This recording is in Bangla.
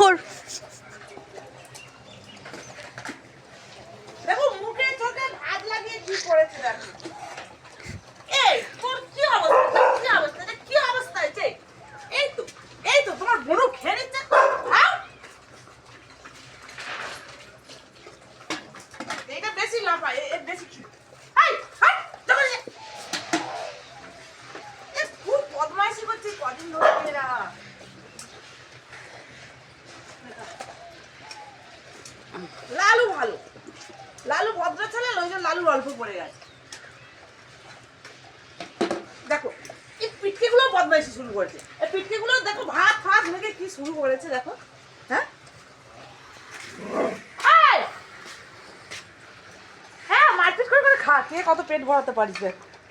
ওর দেখো মুখে চোখে ভাত লাগিয়ে কি করেছে দেখো। এই তোর কি অবস্থা, কি অবস্থা, কি অবস্থা হয়েছে? এই তো তোমার বড় খেয়ে নিচ্ছে। এটা বেশি লাফা, বেশি খুব বদমাইশি করছে কদিন ধরে এরা। লালু ভালো, লালু ভদ্র ছেলে, ওই জন্য লালুর অল্প পড়ে গেছে। দেখো এই পিটকেগুলো বদমাইশি শুরু করেছে, এই পিটকেগুলো দেখো ভাত ফাত মেখে কি শুরু করেছে দেখো। হ্যাঁ হ্যাঁ মারপিট করে করে খা, কে কত পেট ভরাতে পারিস দেখ।